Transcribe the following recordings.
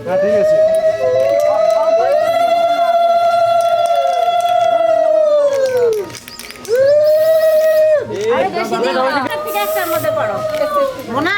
হ্যাঁ ঠিক আছে। মোনা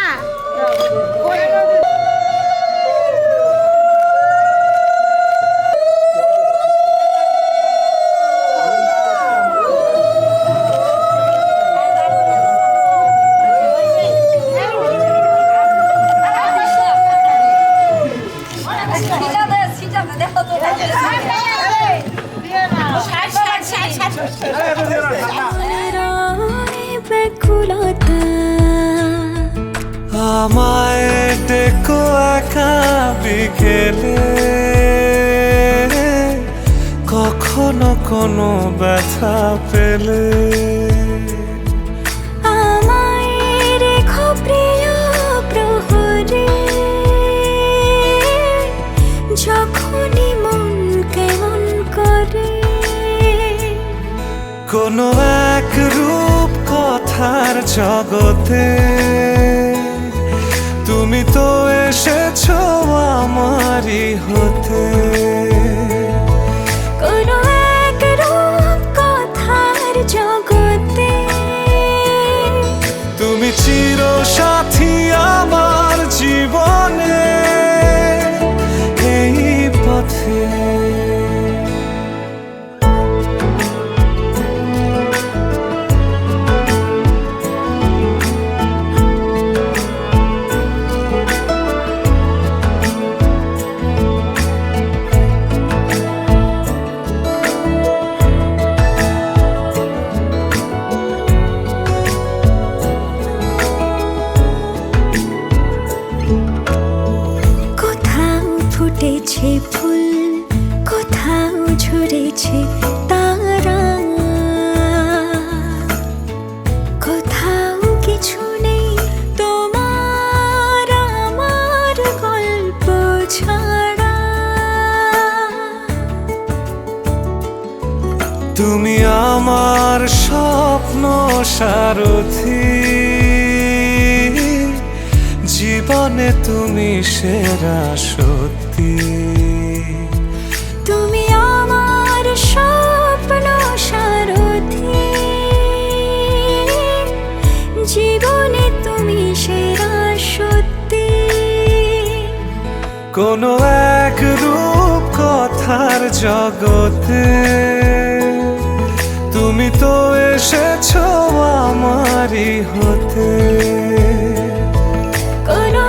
আমায় ডেকো একা বিকেলে, কখনো কোনো ব্যথা পেলে আমায় রেখো প্রিয় প্রহরে, যখনই মন কেমন করে। কোনো এক রূপ কথার জগতে তুমি তো এসেছো আমারই হতে। কোনো এক রূপ কথার জগতে তুমি চির সাথী আমার জীবনে, এই পথে ফুটেছে ফুল, কোথাও ঝরেছে তারা, কোথাও কিছু নেই তোমার আমার গল্প ছাড়া। তুমি আমার স্বপ্ন সারথি, জীবনে তুমি সেরা সত্যি। তুমি আমার স্বপ্ন সারথি, জীবনে তুমি সেরা সত্যি। কোনো এক রূপ কথার জগতে তুমি তো এসেছো আমারই হতে। কোনো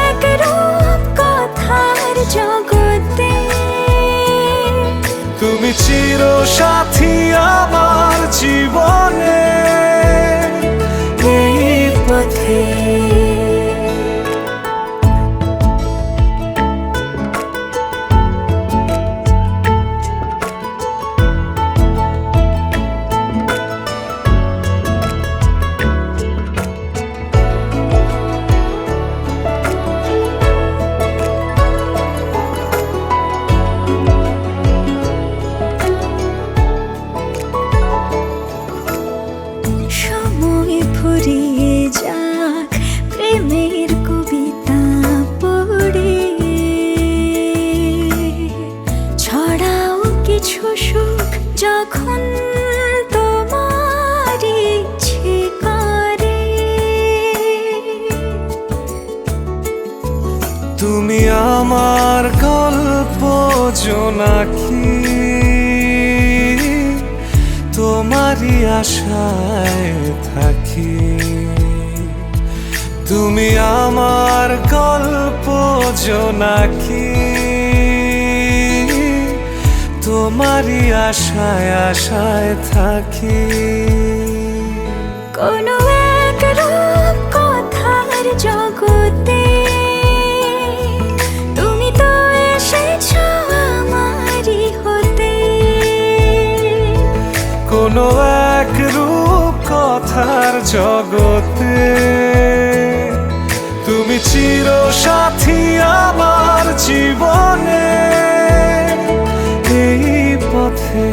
এক রূপ কথার জগতে তুমি চির সাথী আমার জীবনে, এই পথে। সময় ফুরিয়ে যাক প্রেমের কবিতা পড়ে, ছড়াও কিছু সুখ যখন তোমার ইচ্ছে করে। তুমি আমার গল্প জোনাকি, তোমারই আশায় থাকি। তুমি আমার গল্প জোনাকি, তোমারই আশায় আশায় থাকি। কোনো এক রূপ কথার জগতে তুমি তো এসেছো আমারই হতে। কোনো এক রূপ কথার জগতে তুমি চির সাথী আমার জীবনে, এই পথে।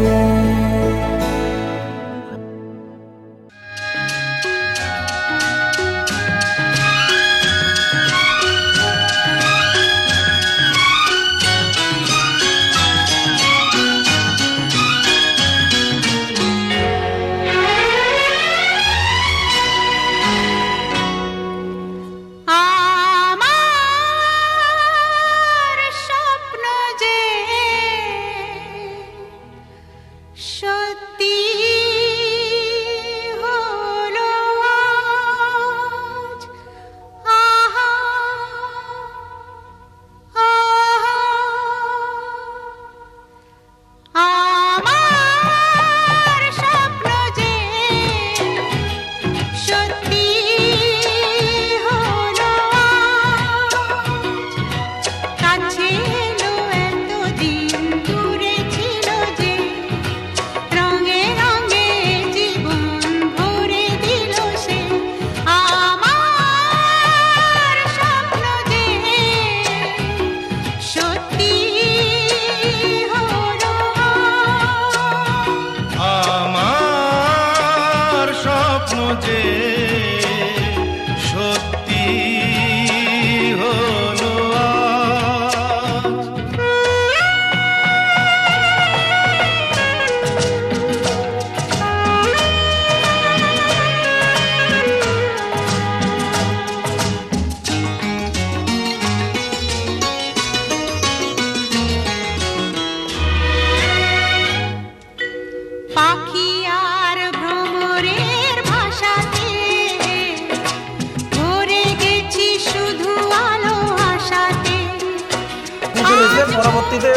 দিয়ে পরবর্তীতে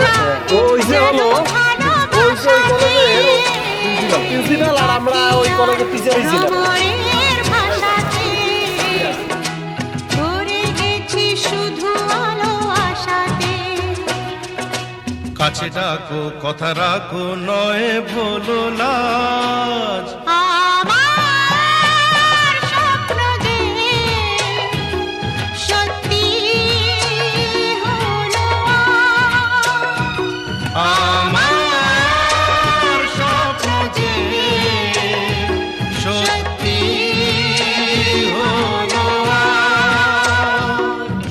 ওই যে হলো ওই যে ওই কলেজের প্রিন্সিপাল আর আমরা ওই কলেজের টিচার ছিলাম। কাছে ডাকো কথা রাখো নয় ভোলো লাজ আমার স্বপ্ন যে সত্যি হলো আমার স্বপ্ন যে সত্যি হলো আজ।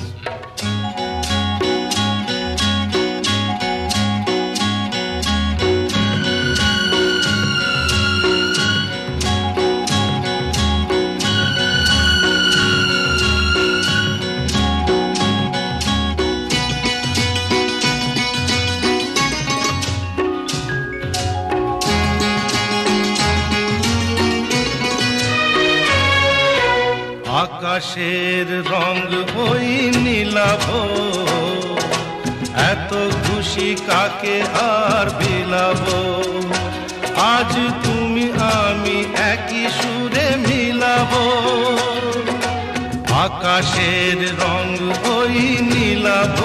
আকাশের রং ওই নীলাভ এত খুশি কাকে আর বিলাব আজ তুমি আমি একই সুরে মিলাব আকাশের রং ওই নীলাভ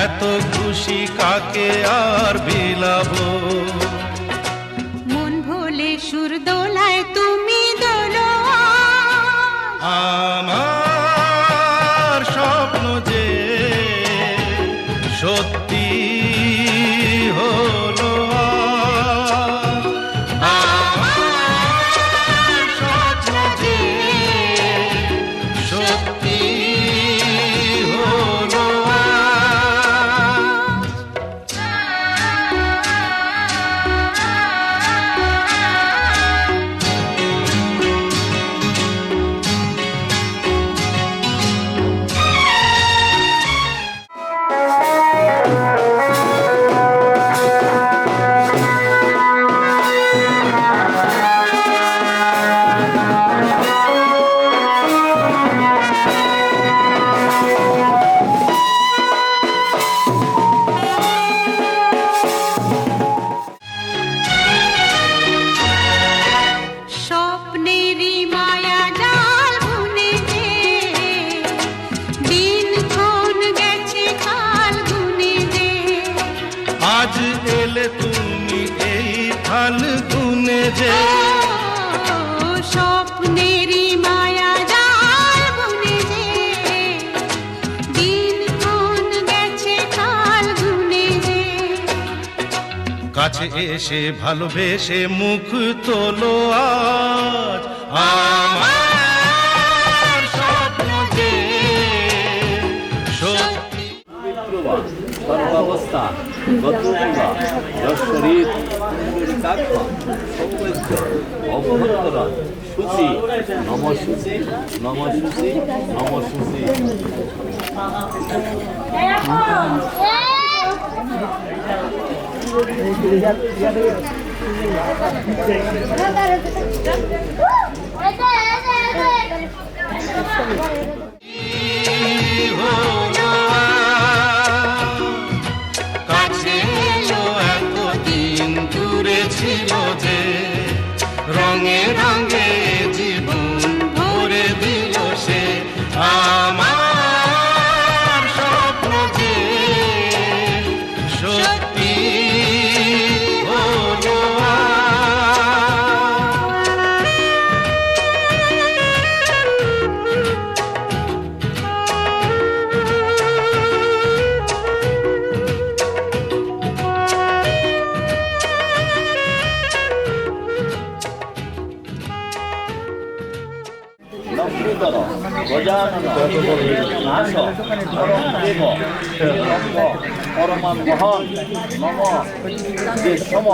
এত খুশি কাকে আর বিলাব মন ভোলে সুর দোলায় তুমি দোলো আমার স্বপ্ন যে সত্যি হলো আমার স্বপ্ন যে সত্যি হলো স্বপ্নেরই মায়া জাল বুনে যে দিন ক্ষণ গেছে কাল গুনে যে আজ এলে তুমি এই ফাল্গুনে যে স্বপ্নেরই মায়া জাল বুনে যে দিন ক্ষণ গেছে কাল গুনে যে কাছে এসে ভালোবেসে মুখ তোলো আজ আমার স্বপ্ন যে সত্যি সর্বাবস্থা গতমূলা যশরীর পুণ্ডরিকাক্ষ সৌমিত্র অভ্যন্তরণ সূচি নম সূচি নম সূচি নম সূচি হলো কাছে এলো এতদিন দূরে ছিল যে রঙে রঙে জীবন ভরে দিল সে আমার স্বপ্ন যে সত্যি হলো লক্ষ্মীধর গজানন নাশ পরম দেব পরমান মহন নম যে সম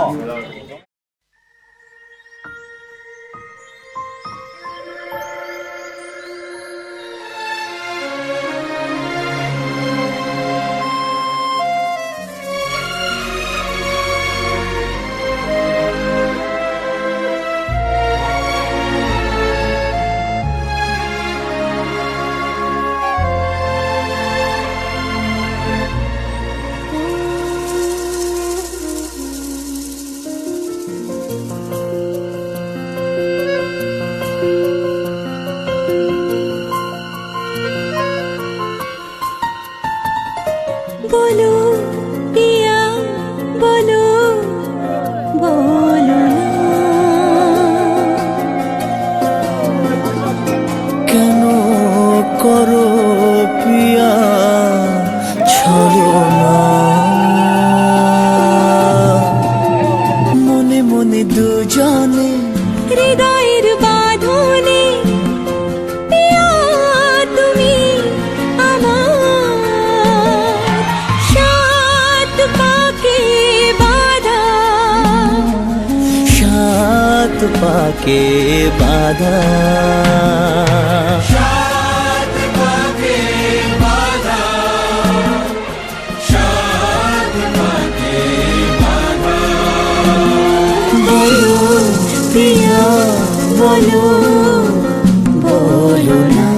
বলো পিয়া বলো বলো না কেন করো পিয়া ছলনা মনে মনে দুজনে হৃদয়ের বাঁধনে পিয়া তুমি আমার সাত পাকে বাঁধা সাত পাকে বাধা বলো পিয়া বলো বলো না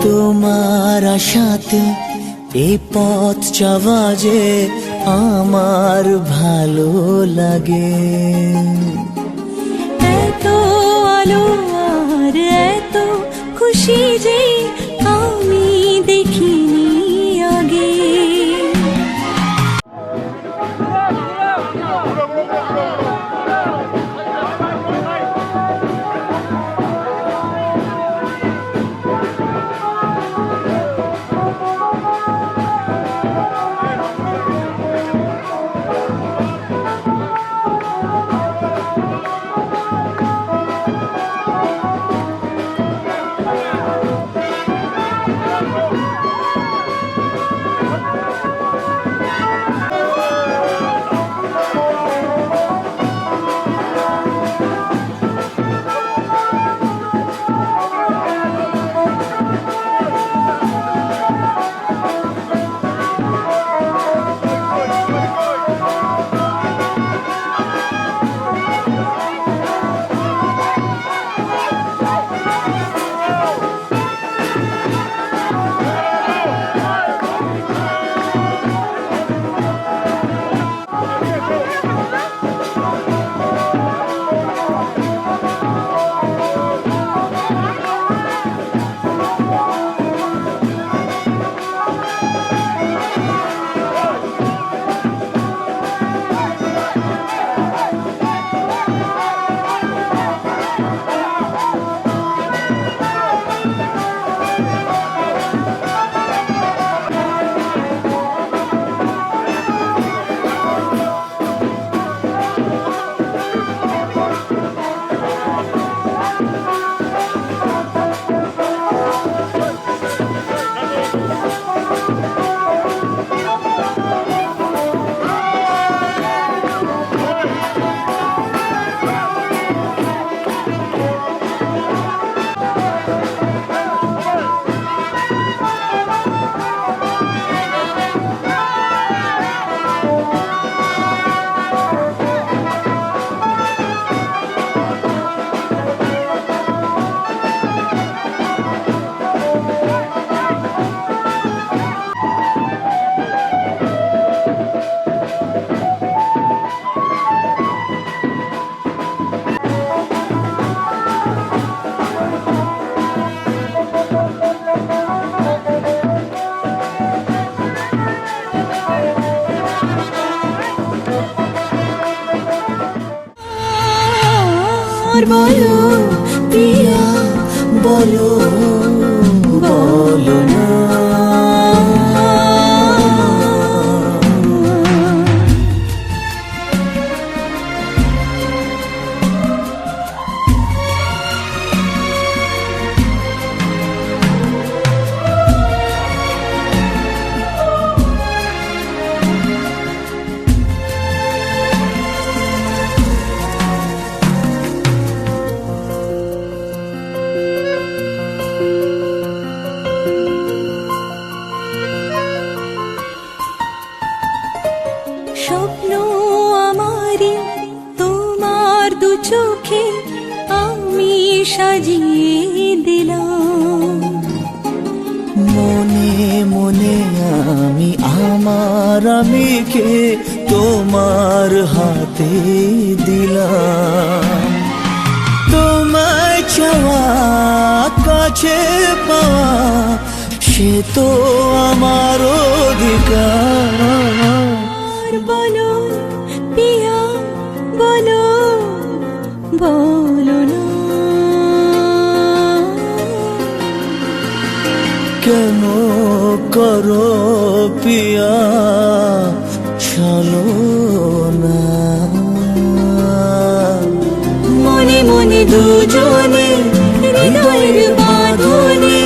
তোমার আশাতে এই পথ যাওয়া যে আমার ভালো লাগে এত আলো আর এত খুশি যে আমি দেখিনি আগে আর বলো পিয়া বলো বলো না চোখে আমি সাজিয়ে দিলাম। মনে মনে আমি আমার আমিকে তোমার হাতে দিলাম। তোমায় চাওয়া কাছে পাওয়া সে তো আমার অধিকার। আর বলো পিয়া বলো বলো না কেন করো পিয়া চলো না। মনে মনে দুজনে হৃদয়ের বাঁধনে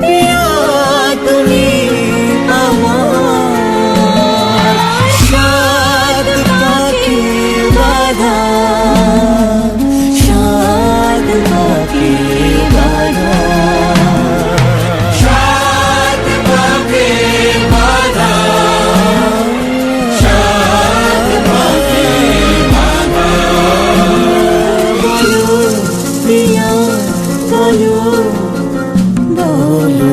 পিয়া তুমি আমার সাত পাখি বাঁধা, সাত পাখি বাঁধা, সাত পাখি বাঁধা, সাত পাখি বাঁধা। বলো প্রিয়া বলো বলো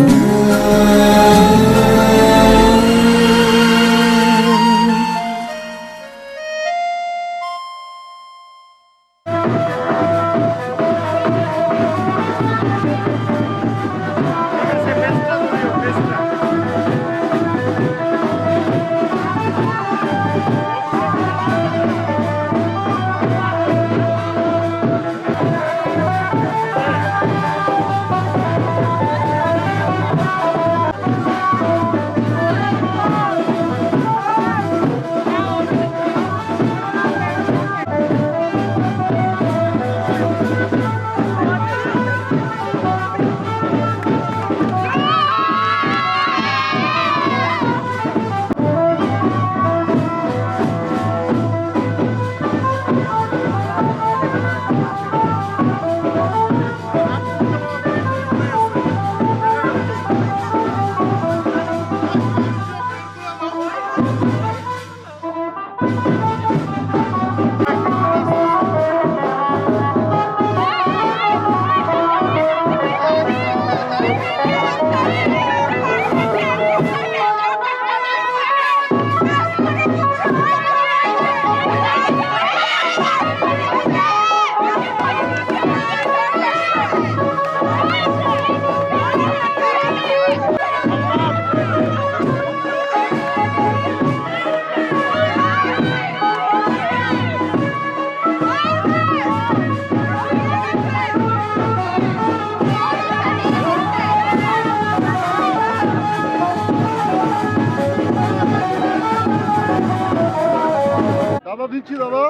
দাদা দিচ্ছি দাদা।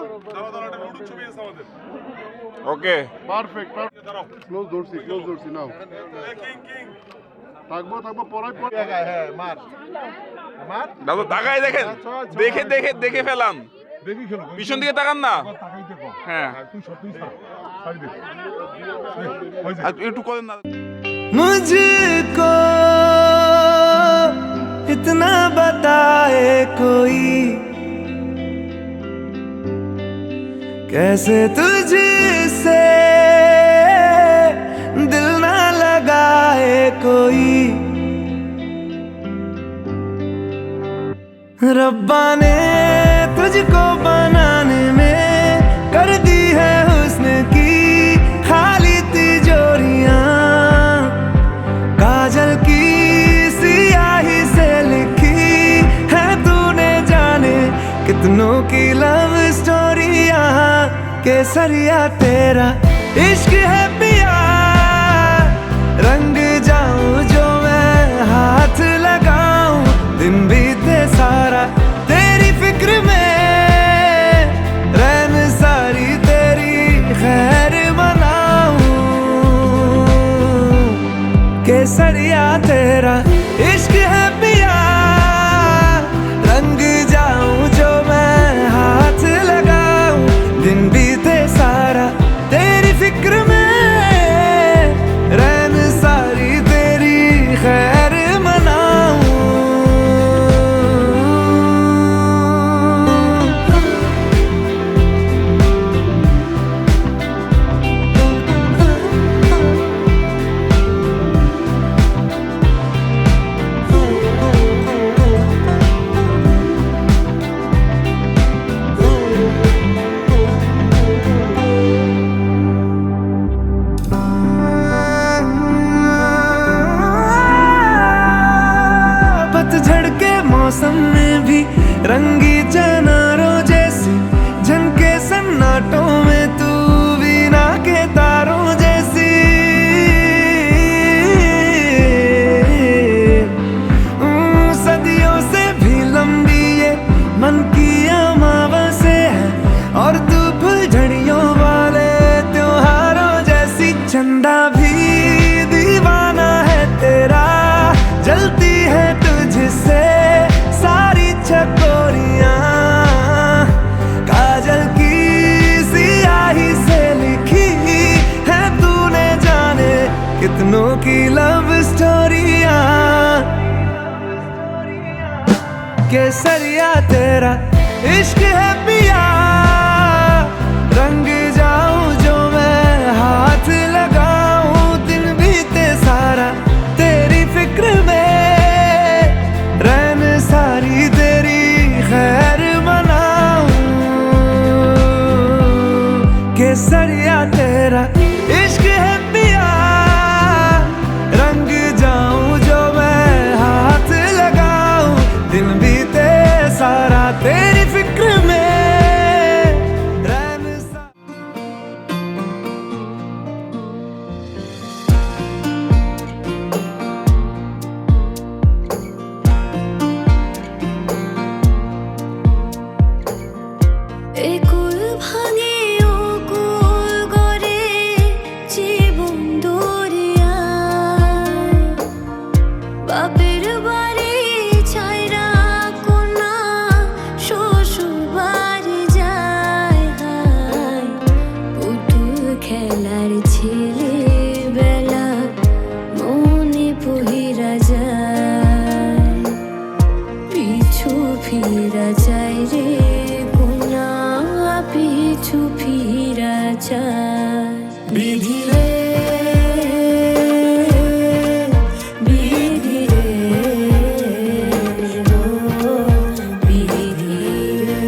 ওকে পারফেক্ট ক্লোজ ধরছি নাও। থাকবো পড়াই পড়ে হ্যাঁ মার মার দাদা তাকাই দেখেন, দেখে দেখে দেখে ফেলান, দেখি খেলো পিছন দিকে তাকান না। তাকাইতে কর। হ্যাঁ তুই সত্যি ছাড় দে আর একটু করেন না। मुझको इतना बताए कोई कैसे तुझसे दिल ना लगाए कोई। रब्बा ने तुझको बनाने में कर दी है हुस्न की खाली तिजोरियां। काजल की सियाही से लिखी है तूने जाने कितनों की लव स्टोरियां। केसरिया तेरा इश्क है पिया, रंग जाऊं जो मैं हाथ लगाऊं। दिन बीते सारा तेरी फिक्र में, रैन सारी तेरी खैर मनाऊं। केसरिया तेरा इश्क है पिया, रंग जाऊं जो मैं हाथ लगाऊं। दिन बीते सारा तेरी फिक्र में, रंगी चनारों जैसी झनके सन्नाटों में तू वीणा के तारों जैसी सदियों से भी लंबी ये मन की अमावस्या है और तू फुलझड़ियों वाले त्योहारों जैसी चंदा भी दीवाना है तेरा जलती है तुझसे सारी चकोरियां काजल की सियाही से लिखी है तूने जाने कितनों की लव स्टोरियां केसरिया तेरा इश्क है पिया रंग जाऊं जो मैं हाथ लगाऊं दिन बीते सारा तेरी फिक्र में रैन सारी तेरी खैर मनाऊं केसरिया तेरा इश्क है पिया रंग जाऊं जो मैं हाथ लगाऊं दिन बीते सारा तेरी फिक्र में रैन একুল ভাঙে ও কুল গড়ে জীবন দরিয়ায় বাপের বাড়ি ছাইরা কোনা শ্বশুর বাড়ি যায় হায় পুতুল খেলার ছেলেবেলা মনে পহিরা যায় পিছু ফিরা যায় রে কোনা পিছু ফিরা যায় বিধি রে বিধি রে ও বিধি রে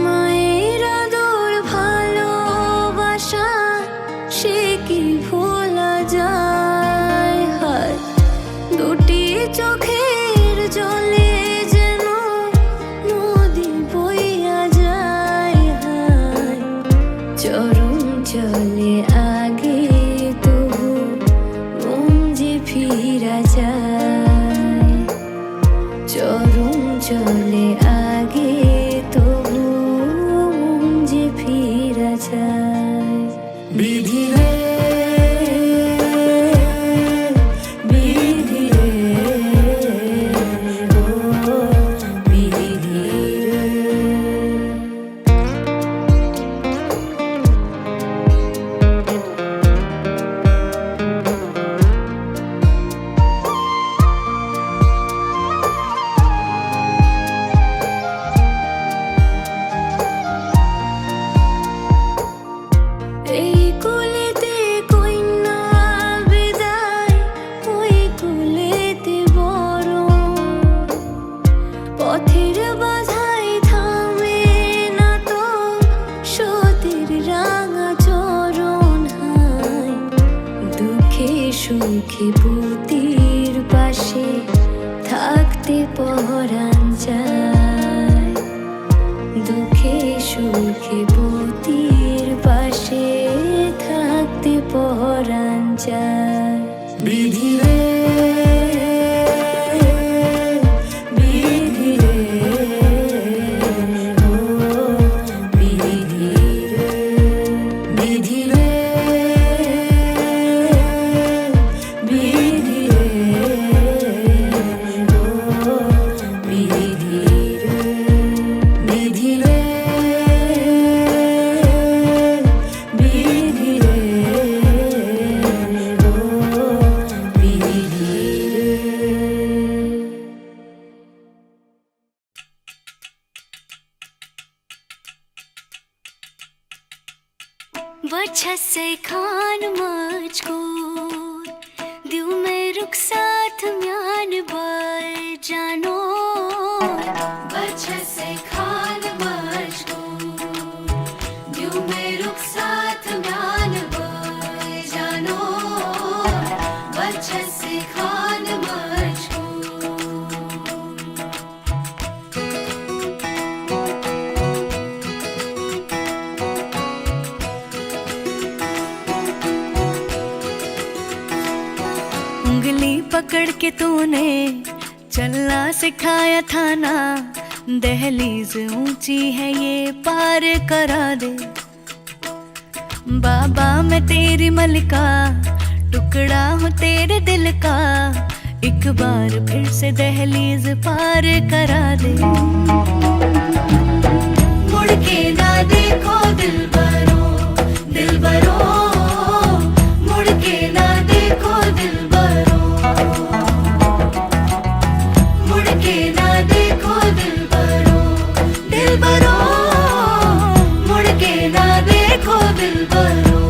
মায়ের আদর ভালোবাসা সে কি ভোলা যায় হায় দুটি চোখের জলে যেন নদী বইয়া যায় হায় চরম চলে আগে তবু মন যে ফিরা যায় চরম চলে আগে তবু মন যে ফিরা যায় বিধি রে বিধি রে ও বিধি রে এই কুলেতে কন্যা বিদায় ওই কুলেতে বড় পথের বাধাই থামে না তো সতীর রাঙা চরণ হায় দুঃখে সুখে পুতির পাশে থাকতে পরাণ যায় দুঃখে সুখে পতির পাশে থাকতে পরাণ যায় বিধি রে বিধি রে ও বিধি রে বিধি রে বিধি রে ও বিধি রে বিধি রে বিধি রে ও বিধি রে बछसे खान मजकूर दिल में रुख साथ म्यान बार जानो बछसे खान मजकूर दिल में रुख साथ म्यान बार जानो बछसे खान मजकूर उंगली पकड़ के तूने चलना सिखाया था ना दहलीज ऊंची है ये पार करा दे बाबा मैं तेरी मलिका टुकड़ा हूँ तेरे दिल का एक बार फिर से दहलीज पार करा दे मुड़ के ना देखो दिलबरो दिलबरो मुड़ के ना देखो दिलबरो मुड़ के ना देखो दिलबरो दिलबरो मुड़ के ना देखो दिलबरो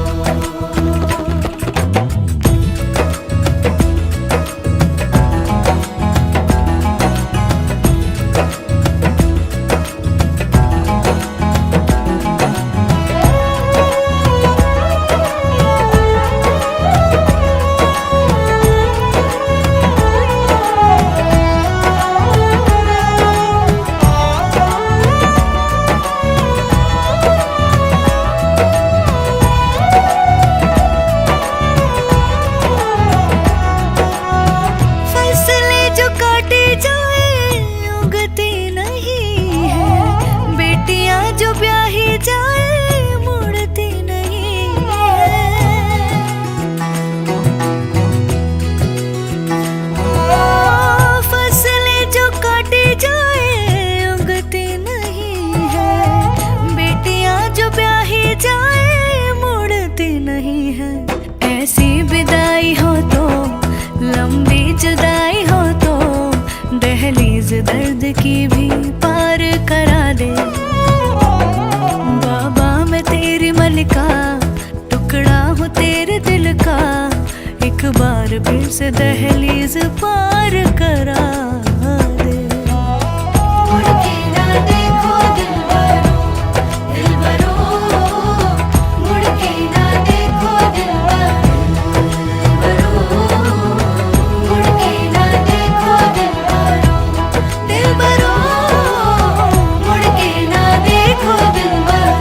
दर्द की भी पार करा दे बाबा मैं तेरी मलिका टुकड़ा हूँ तेरे दिल का एक बार फिर से दहलीज पार करा दे मुड़ के ना देखो दिलबरो दिलबरो मुड़ के ना देखो दिलबरो मुड़ के ना देखो दिलबरो दिलबरो मुड़ के ना देखो दिलबरो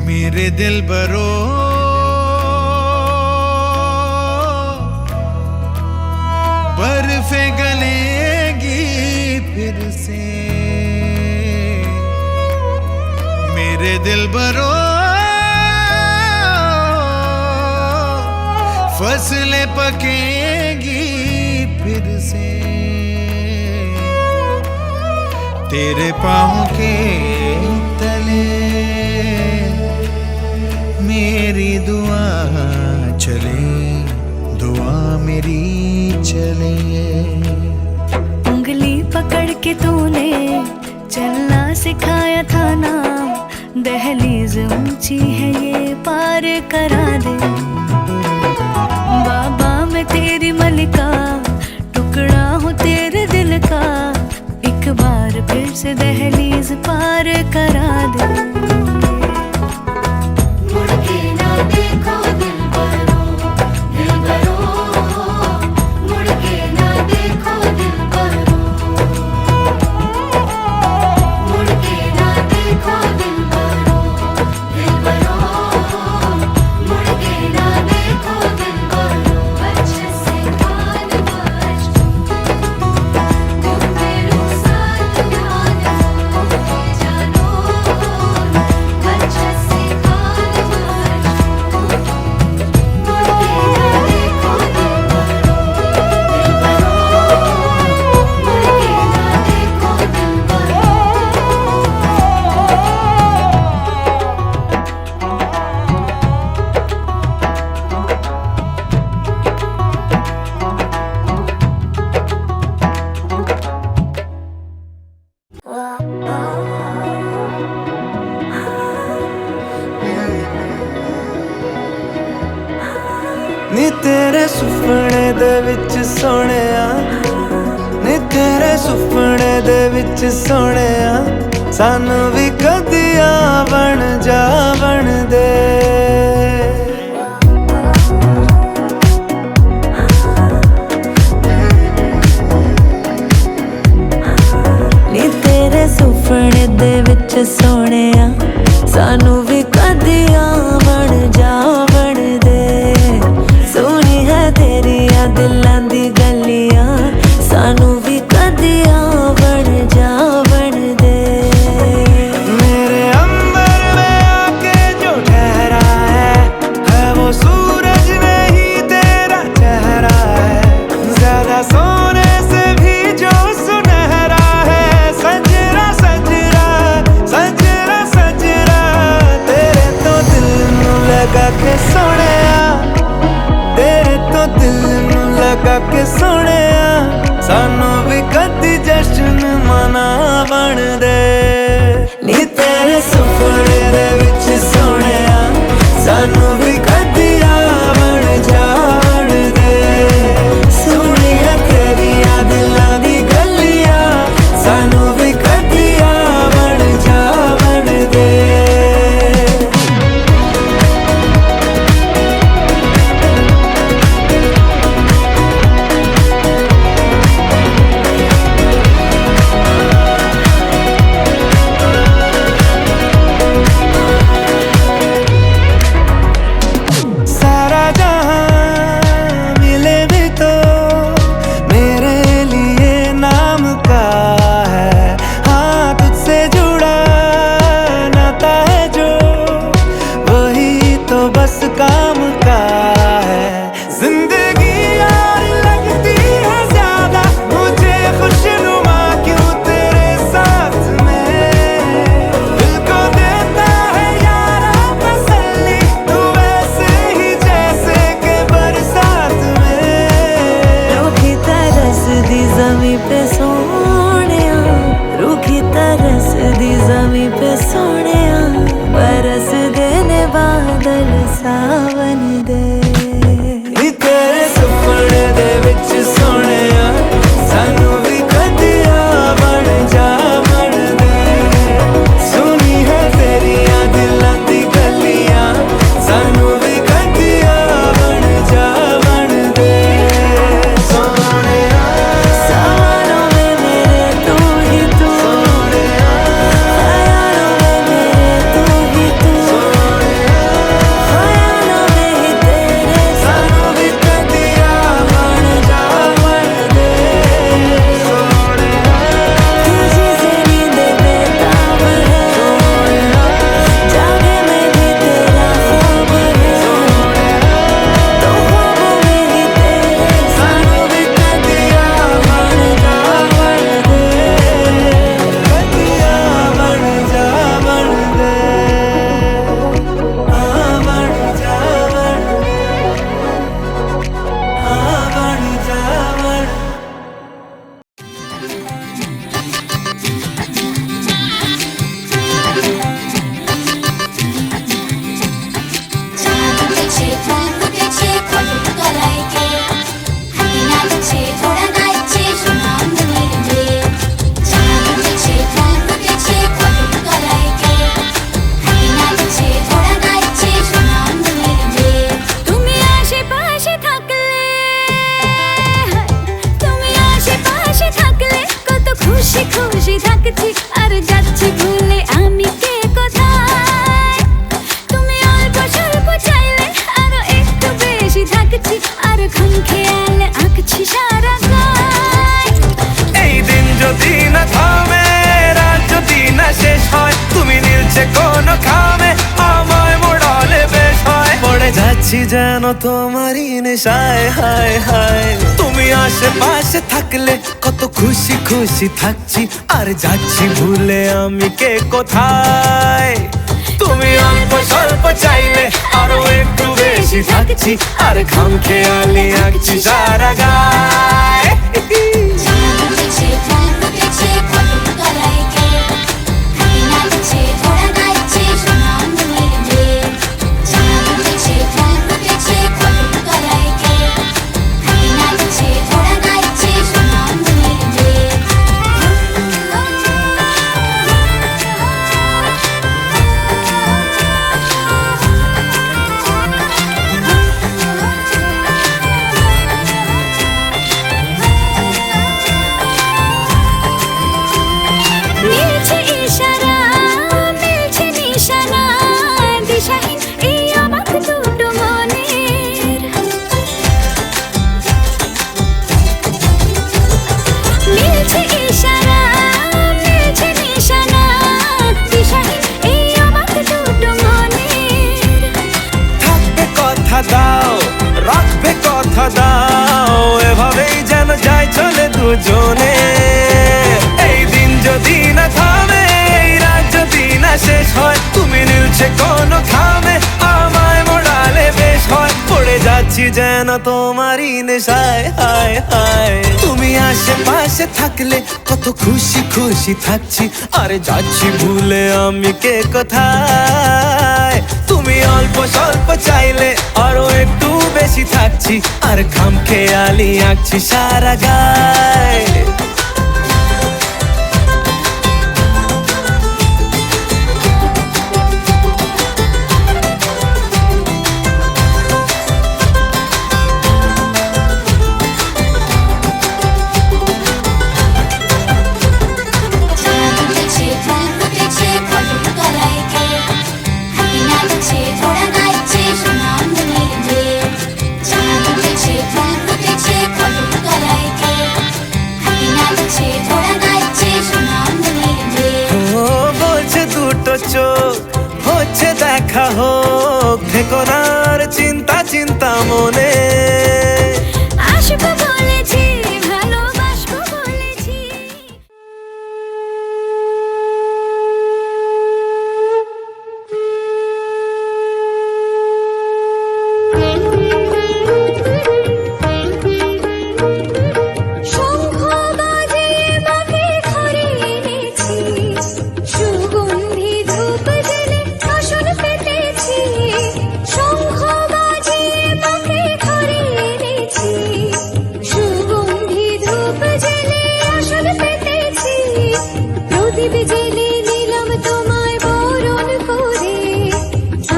मेरे दिलबरो बर्फे गलेगी फिर से मेरे दिलबरो फसलें पकेगी फिर से तेरे पाँव के तले मेरी दुआ चले दुआ मेरी चले उंगली पकड़ के तूने चलना सिखाया था ना दहलीज ऊंची है ये पार करा दे बाबा मैं तेरी मलिका टुकड़ा हूँ तेरे दिल का एक बार फिर से दहलीज पार करा दे मुड़ के ना देखो दिलबरो दिलबरो मुड़ के ना देखो दिलबरो मुड़ के ना देखो दिलबरो दिलबरो मुड़ के ना देखो दिलबरो अच्छे से खान मजकूर तुम मेरे साथ जानो तेरे सुपने दे विच सोहणिया सानू भी कदिया बन जा बन दे नी तेरे सुपने दे विच सोहणिया सानू भी कदिया बन जा बन दे सोहनी है तेरिया दिलां दी गलियां सानू भी कदिया बन जा बन दे मेरे अंबर में आके जो ठहरा है वो सूरज नहीं तेरा चेहरा है ज्यादा सोने से भी जो सुनहरा है सजरा सजरा सजरा सजरा तेरे तो दिल नू लगा के सोहणिया तेरे तो दिल नू लगा के सोहणिया सानू भी कदी जश्न मना बन दे नी तेरे सुपने दे विच सोहणिया सानू भी कदिया बन जा बन दे सोहणिया तेरिया दिलां दी गलियां सानू भी कदिया बन जा बन दे सारा जहां मिले भी तो मेरे लिए नाम का है हाँ तुझसे जुड़ा नाता है जो वही तो बस काम का है जिंदगी यार लगती है ज्यादा मुझे खुशनुमा क्यों तेरे साथ में दिल को देता है यारा तसल्ली तू वैसे ही जैसे के बरसात में रूखी तरस दी ज़मीं पे सोहणिया रूखी तरस दी ज़मीं पे सोहणिया बरस देने बादल सावन दे नी तेरे सुपने दे विच सोहणिया सानू भी कदिया बन जा बन दे सुनी है तेरिया दिलां दी गलियां सानू भी कदिया बन जा बन दे सोहणिया सवालों में मेरे तू ही तू ख्यालों में मेरे तू ही तू ख्यालों में ही तेरे सानू भी कदिया बन जा बन दे सोहणिया तुझी से नींदें बेताब है जागे में भी तेरा ख्वाब है तो ख्वाबों में ही तेरे सानू भी कदिया बन जा बन दे कदिया बन जा बन दे हाँ बन जा बन हाँ बन जा बन चांद उठेছে ফুল ফুটেছে কদম তলায় কে হাতি নাচছে ঘোড়া নাচছে সোনার মনের মেয়ে চাঁদ উঠেছে ফুল ফুটেছে কদম তলায় কে হাতি নাচছে ঘোড়া নাচছে সোনার মনের মেয়ে তুমি আশেপাশে থাকলে তুমি আশেপাশে থাকলে কত খুশি খুশি থাকছি আর যাচ্ছি ভুলে আমি কে কোথায় তুমি অল্প স্বল্প চাইলে আরো একটু বেশি থাকছি আর খুন খেয়ালে আঁকছি সারা গায় এই দিন যদি না থামে রাত যদি না শেষ হয় তুমি নীলছে কোন খামে আমায় মোড়ালে বেশ হয় পড়ে যাচ্ছি যেন তোমারই নেশায় হায় হায় তুমি আশেপাশে থাকলে কত খুশি খুশি থাকছি আর যাচ্ছি ভুলে আমি কে কোথায় তুমি অল্প স্বল্প চাইলে আরো একটু বেশি থাকছি আর খাম খেয়ালি আঁকছি সারা গায় চাঁদ উঠেছে ফুল ফুটেছে কদম তলায় কে হাতি নাচছে ঘোড়া নাচছে সোনার মনের মেয়ে চাঁদ উঠেছে ফুল ফুটেছে কদম তলায় কে হাতি নাচছে ঘোড়া নাচছে সোনার মনের মেয়ে দুজনে এই দিন যদি না থামে এই রাত যদি না শেষ হয় তুমি নিলছে কোন খামে আমায় মোড়ালে বেশ হয় পড়ে যাচ্ছি যেন তোমারই নেশায় হায় হায় তুমি আশেপাশে থাকলে কত খুশি খুশি থাকছি আরে যাচ্ছি ভুলে আমি কে কোথায় তুমি অল্প স্বল্প চাইলে আরো একটু বেশি থাকছি আর খাম খেয়ালি আঁকছি সারা গায় চাঁদ উঠেছে ফুল ফুটেছে কদম তলায় কে হাতি নাচছে ঘোড়া নাচছে সোনামণির মেয়ে চাঁদ উঠেছে ফুল ফুটেছে কদম তলায় কে হাতি নাচছে ঘোড়া নাচছে সোনামণির মেয়ে ও বলছে দুটো চোখ হচ্ছে দেখা হোক থেকো না আর চিন্তা চিন্তা মনে আসবো বলেছি ভালোবাসবো বলেছি শঙ্খ বাজিয়ে মাকে ঘরে এনেছি সুগন্ধি ধূপ জেলে আসন পেতেছি শঙ্খ বাজিয়ে মাকে ঘরে এনেছি সুগন্ধি ধূপ জেলে আসন পেতেছি প্রদীপ জেলে নিলাম তোমায় বরণ করে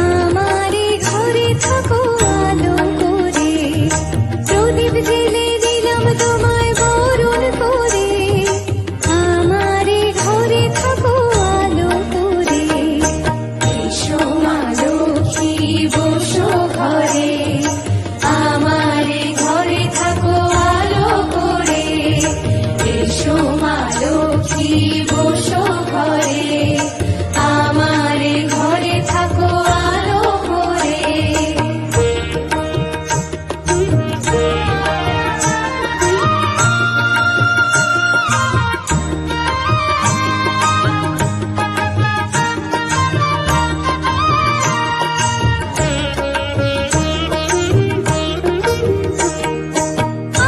আমারে ঘরে থাকো আলো করে প্রদীপ জেলে দিলাম তোমায় বরণ করে আমারে ঘরে থাকো আলো করে এসো মা লক্ষ্মী বসো ঘরে আমারে ঘরে থাকো আলো করে এসো মা লক্ষ্মী বসো ঘরে আমারে ঘরে থাকো আলো করে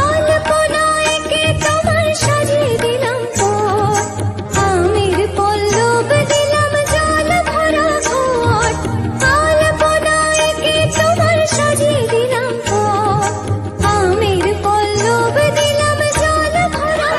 আলপনায় কে তোমার সাজিয়ে দিলাম পথ আমের পল্লব দিলাম জল ভরা ঘট আলপনায় কে তোমার সাজিয়ে দিলাম পথ আমের পল্লব দিলাম জল ভরা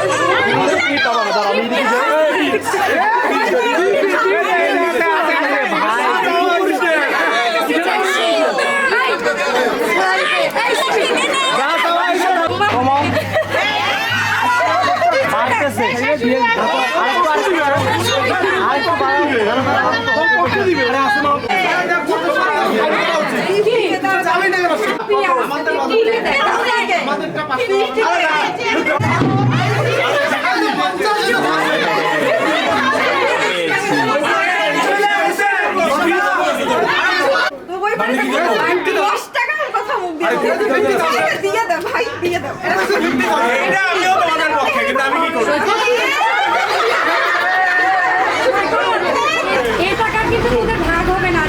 এই টাকা কিন্তু তোদের ভাগ হবে না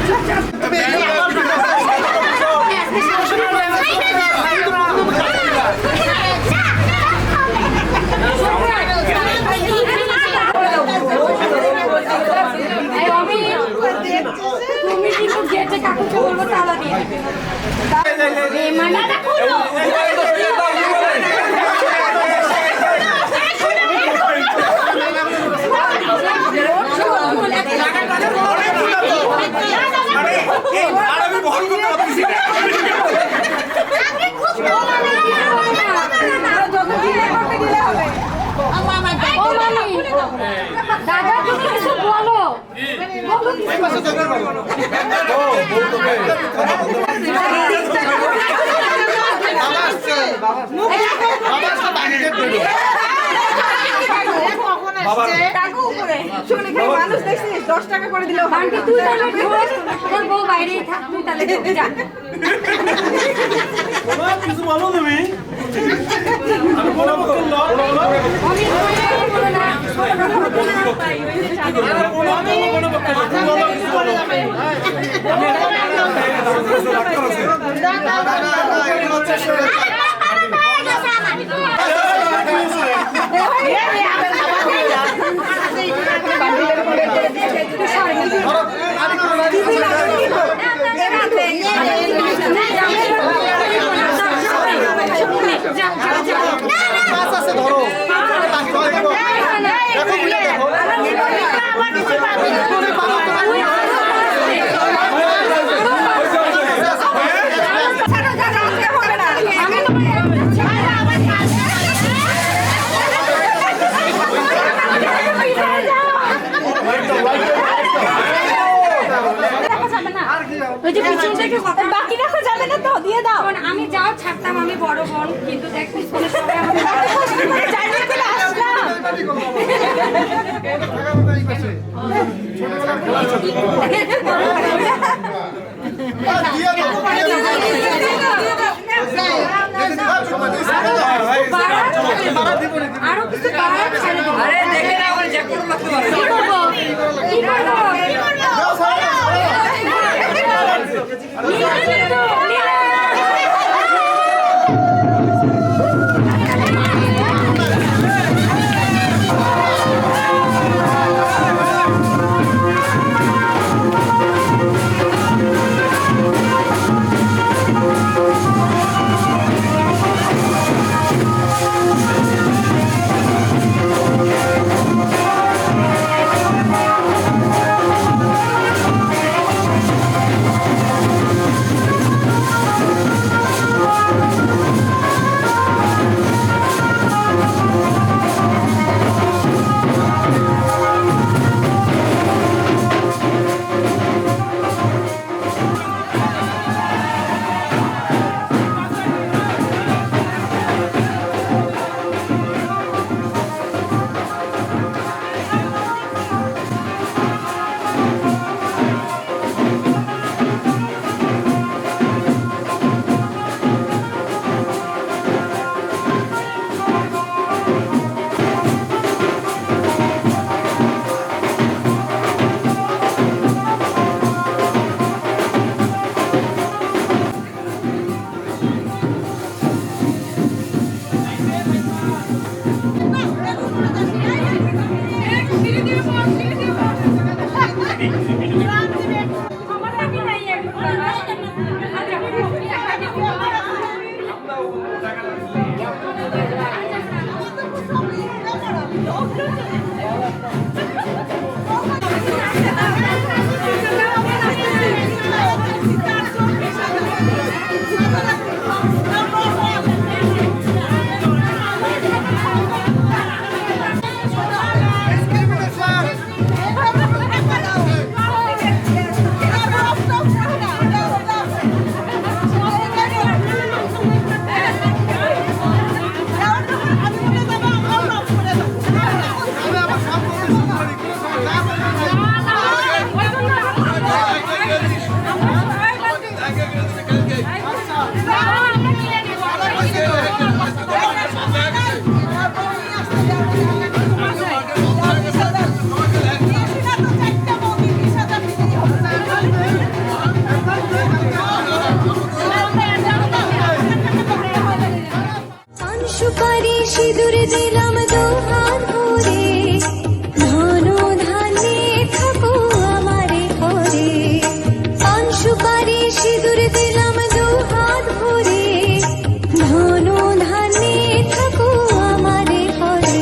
তুমি কিন্তু গেটে কাকুকে বলবো তালা দিয়ে দিবে মানাটা খুলো দাদা তুমি কিছু বলো মানুষ দেখছিস 10 টাকা করে দিল তুই তোর বউ বাইরেই থাক তুই তাহলে যা কিছু বলো তুমি বাকি রাখা যাবে না তো, দিয়ে দাও। আমি যাও ছাড়তাম, আমি বড় বোন, কিন্তু দেখ পিছনে সবাই আমাকে জানিয়ে চলে আসলাম। আরো কিছু আরে দেখে না, কি করবো? কি করবো? সুপারি সিঁদুর দিলাম দু হাত ভরে, ধন ধানে থাকো আমারে ঘরে। পান সুপারি সিঁদুর দিলাম দু হাত ভরে, ধন ধানে থাকো আমারে ঘরে।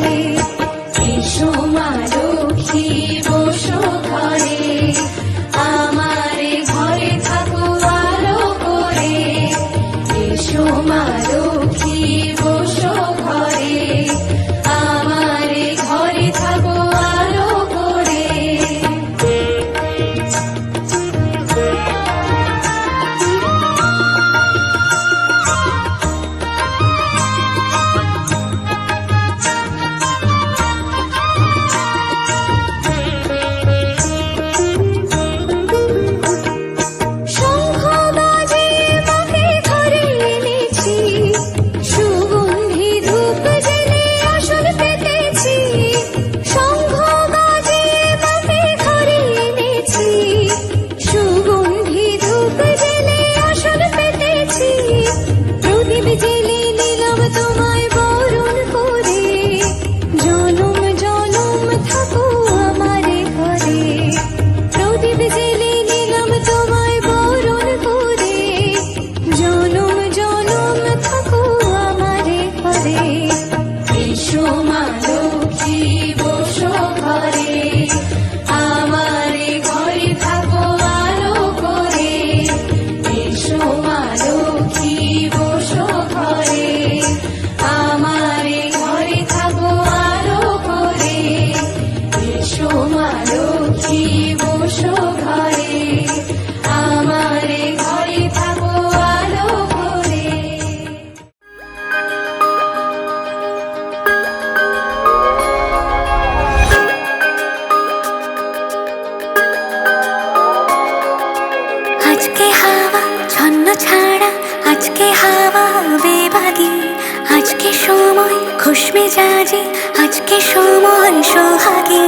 মেজাজে আজকে সময় সোহাগে,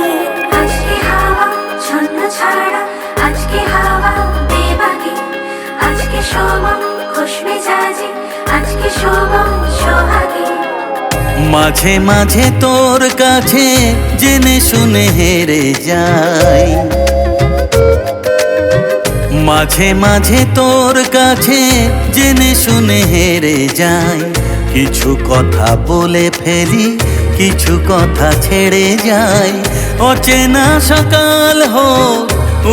আজকে হাওয়া ছন্ন ছাড়া, আজকে হাওয়া বেবাগে, আজকে সময় খুশ মেজাজে, আজকে সময় সোহাগে। মাঝে মাঝে তোর কাছে জেনে শুনে হেরে যাই, মাঝে মাঝে তোর কাছে জেনে শুনে হেরে যাই। কিছু কথা বলে ফেলি, কিছু কথা ছেড়ে যাই। অচেনা সকাল হোক,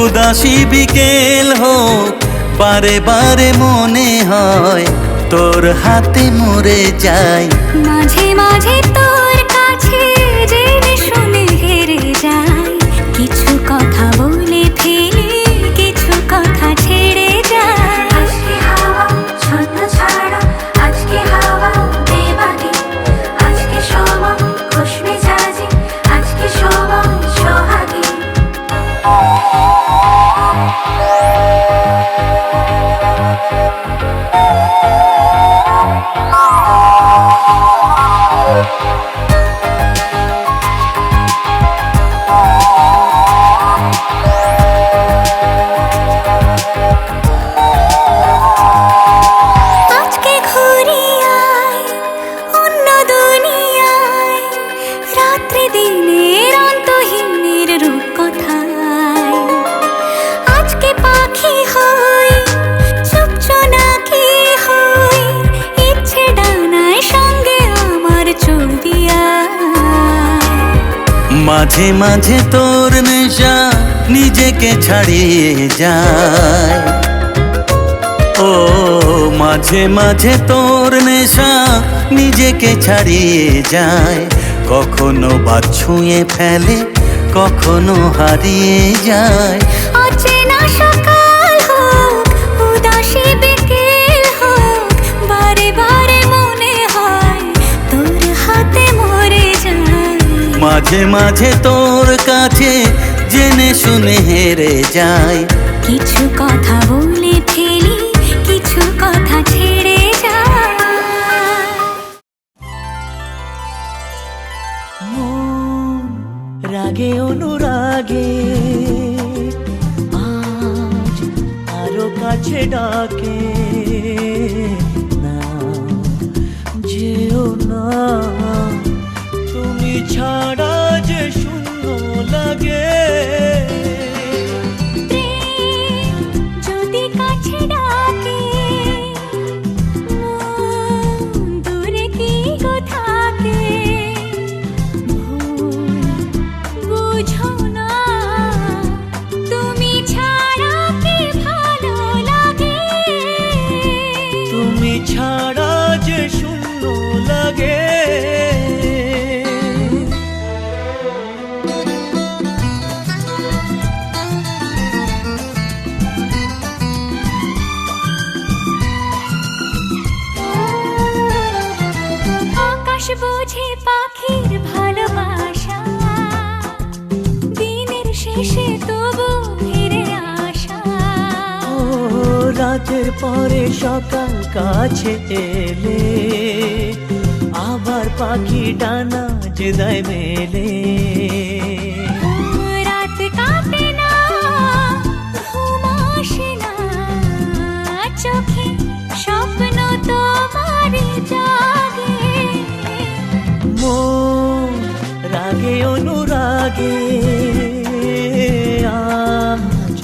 উদাসী বিকেল হোক, বারে বারে মনে হয় তোর হাতে মরে যাই। মাঝে মাঝে তোর কাছে জেনে শুনে হেরে যাই, কিছু কথা বলে ফেলি, কিছু কথা ছেড়ে যাই। আজকে হাওয়া ছন্ন ছাড়া, আজকে হাওয়া বেবাগে, আজকে সময় খুশ মেজাজে, আজকে সময় সোহাগে। আজকে ঘুরে আয় অন্য দুনিয়ায়, রাত্রি দিনের অন্তহীনের রূপ কথায়। আজকে পাখি হই চুপচুনাকি হই, ইচ্ছে ডানায় সঙ্গে আমার চলবি আয়। মাঝে মাঝে তোর নেশা নিজেকে ছাড়িয়ে যায়, ও মাঝে মাঝে তোর নেশা নিজেকে ছাড়িয়ে যায়। কখনো বা ছুঁয়ে ফেলে, কখনো হারিয়ে যায়। অচেনা সকাল হোক, উদাসী বিকেল হোক, বারে বারে মনে হয় তোর হাতে মরে যায়। মাঝে মাঝে তোর কাছে জেনে শুনে হেরে যাই। কিছু কথা বলে ফেলি, কিছু কথা ছেড়ে যায়। মন রাগে অনুরাগে আজ আরো কাছে ডাকে, না যেও না তুমি ছাড়া যে শূন্য লাগে। প্রেম যদি কাছে ডাকে, মন দূরে কি গো থাকে, ভুল বুঝো না তুমি ছাড়া কি ভালো লাগে। তুমি ছাড়া যে শূন্য লাগে। আকাশ বোঝে পাখির ভালোবাসা, দিনের শেষে তবু ফিরে আসা। ও রাতের পরে সকাল কাছে এলে, আবার পাখি ডানা যে দেয় মেলে। রাত কাটে না, ঘুম আসে না, চোখে স্বপ্ন তোমার জাগে। মন রাগে অনুরাগে আজ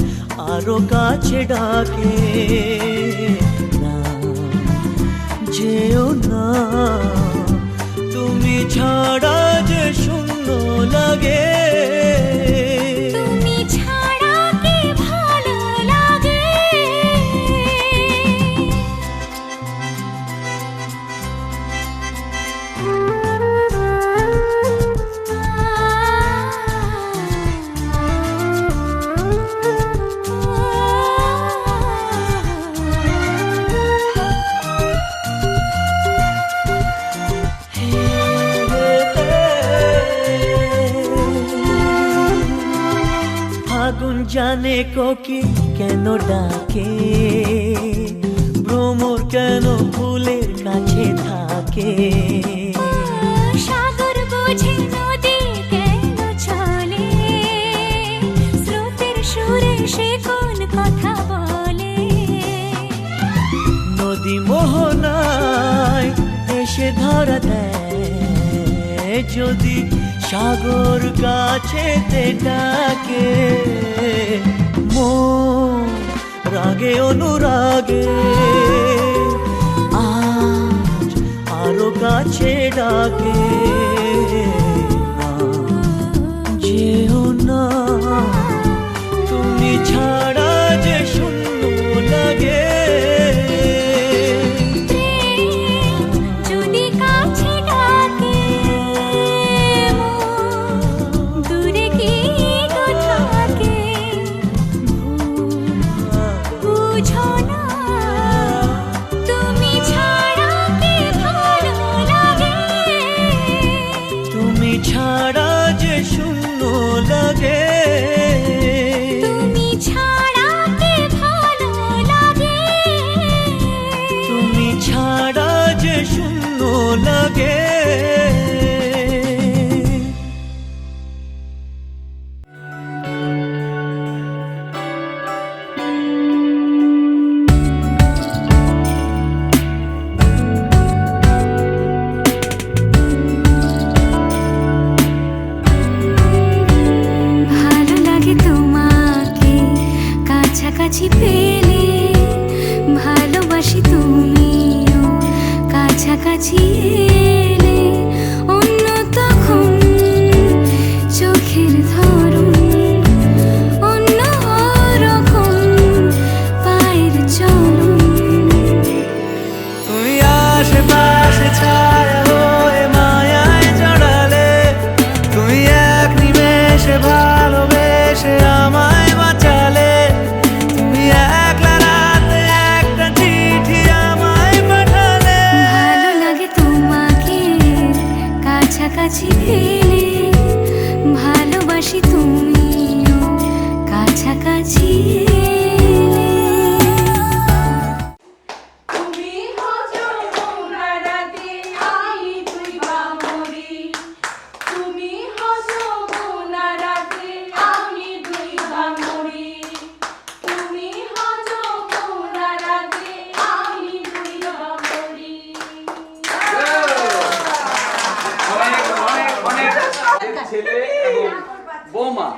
আরো কাছে ডাকে, না যেও না তুমি ছাড়া যে শূন্য লাগে। তুমি ছাড়া কি ভালো লাগে। আগুন জানে কোকিল কেন ডাকে, ভ্রমর কেন ফুলের কাছে থাকে। সাগর ধরা দেয় যদি সাগর কাছেতে ডাকে মন রাগে অনুরাগে আজ আরো কাছে ডাকে যেও না তুমি ছাড়া যে শূন্য লাগে যদি কাছে ডাকে দূরে কি তো থাকে বুঝো না তুমি ছাড়া কি ভালো লাগে তুমি ছাড়া যে শূন্য লাগে তুমি ছাড়া কি ভালো লাগে তুমি ছাড়া যে শূন্য লাগে ভালো লাগে তোমাকে কাছাকাছি পেলে ভালোবাসি তুমিও কাছাকাছি এলে অন্য তখন চোখের ধরন অন্য রকম পায়ের চলন তুমি আশেপাশে ছায়া হয়ে মায়ায় জড়ালে তুমি এক নিমেষে ভালোবেসে আমায় বাঁচালে তুমি একলা রাতে একটা চিঠি আমায় পাঠালে ভালো লাগে তোমাকে কাছাকাছি পেলে ভালোবাসি তুমিও কাছাকাছি এলে তুমি হজো মোরা রাতে আমি দুই বামরি তুমি হজো মোরা রাতে আমি দুই বামরি তুমি হজো মোরা রাতে আমি দুই বামরি ছেলে এবং বৌমা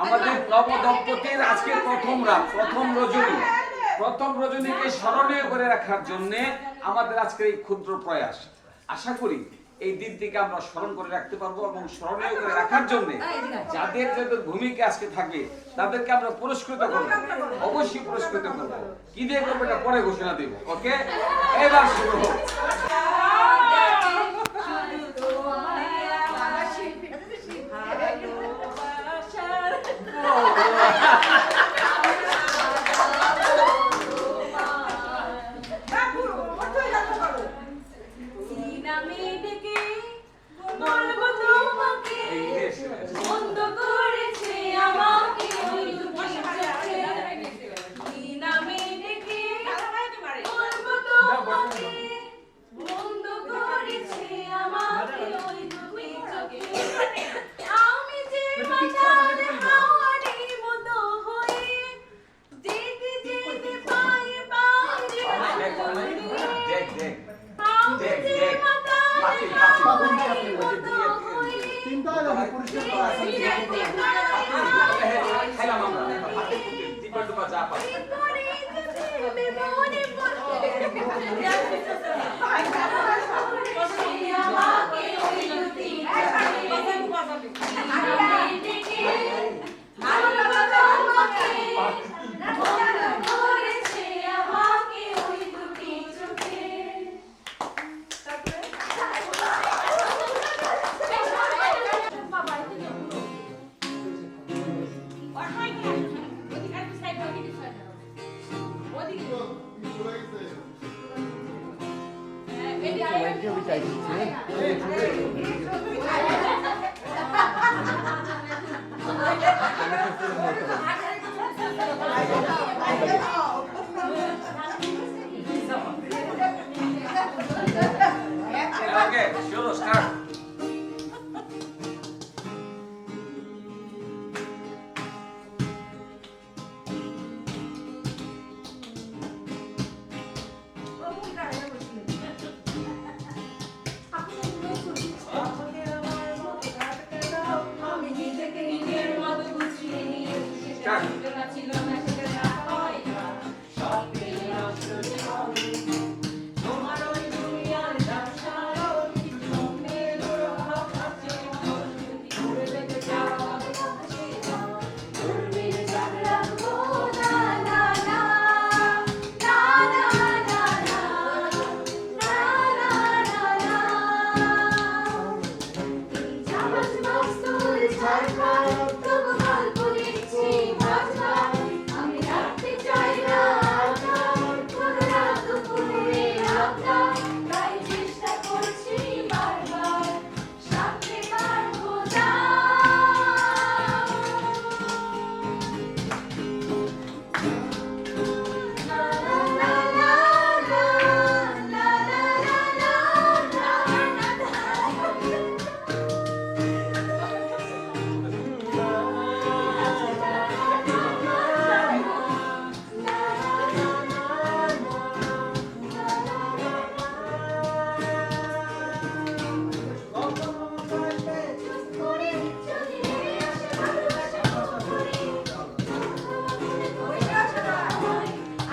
আমাদের নবদম্পতির আজকে প্রথম রাত প্রথম রজনীকে স্মরণীয় করে রাখার জন্য আমাদের আজকের এই ক্ষুদ্র প্রয়াস আশা করি এই দিনটিকে আমরা স্মরণ করে রাখতে পারবো এবং স্মরণীয় করে রাখার জন্য যাদের যাদের ভূমিকা আজকে থাকবে তাদেরকে আমরা পুরস্কৃত করবো অবশ্যই পুরস্কৃত করবো কি দিয়ে করবো এটা পরে ঘোষণা দেবো ওকে এবার শুরু হোক নামে ডেকে বলবো তোমাকে বন্ধ করেছে আমাকে ওই দুটি চোখে কি নামে ডেকে বলবো তোমাকে বন্ধ করেছে আমাকে ওই দুটি চোখে আমি যে বাজার হাওয়ারি মতো হয়ে যেতে যেতে পায়ে পায়ে দেখ দেখ Okay, sure, start.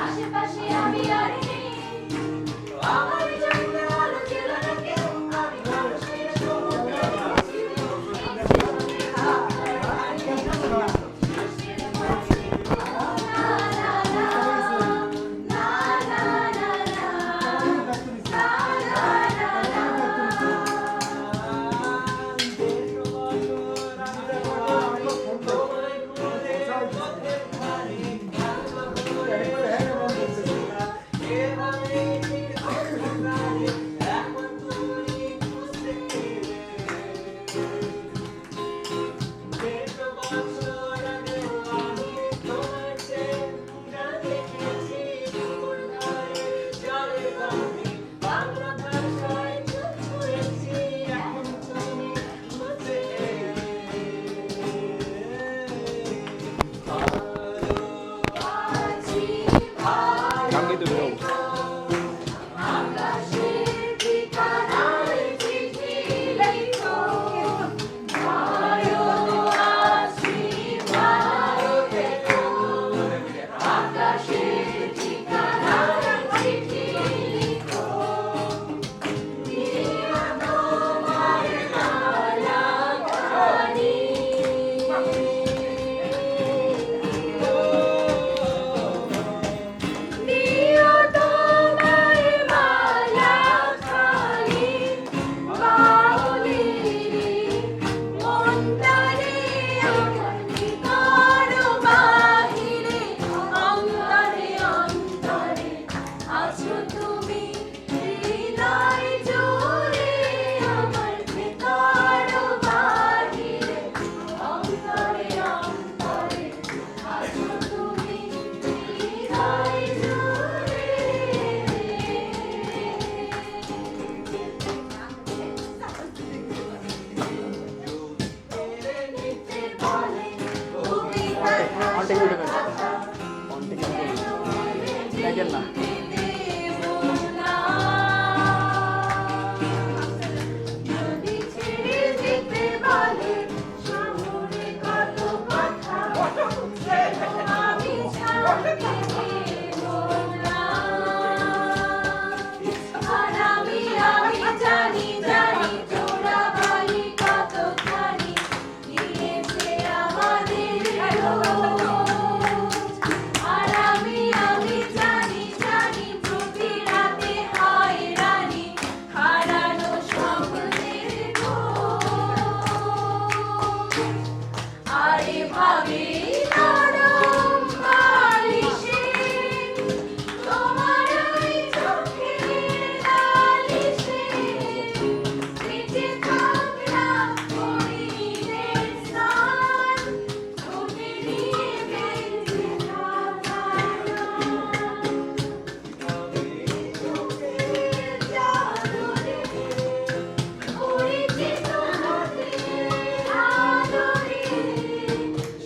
আশেপাশে আমি আর নেই আমার জন্য আলো ছিল না কেউ আমি মানুষের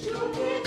সুখে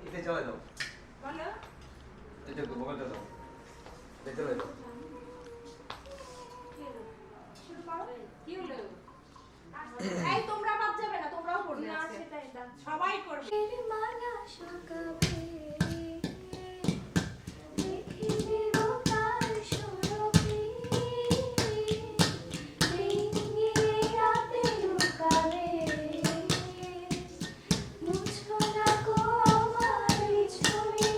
এটা চালাই দাও এটা মোবাইলটা দাও এটা চালাই দাও এই তোমরা বাদ যাবে না, তোমরাও করবে না, সেটাই সবাই করবে। মালা শুকাবে দেখি দেবতার সুরভি ভেঙে রাতে লুকাবে মুছো না গো আমার ছবি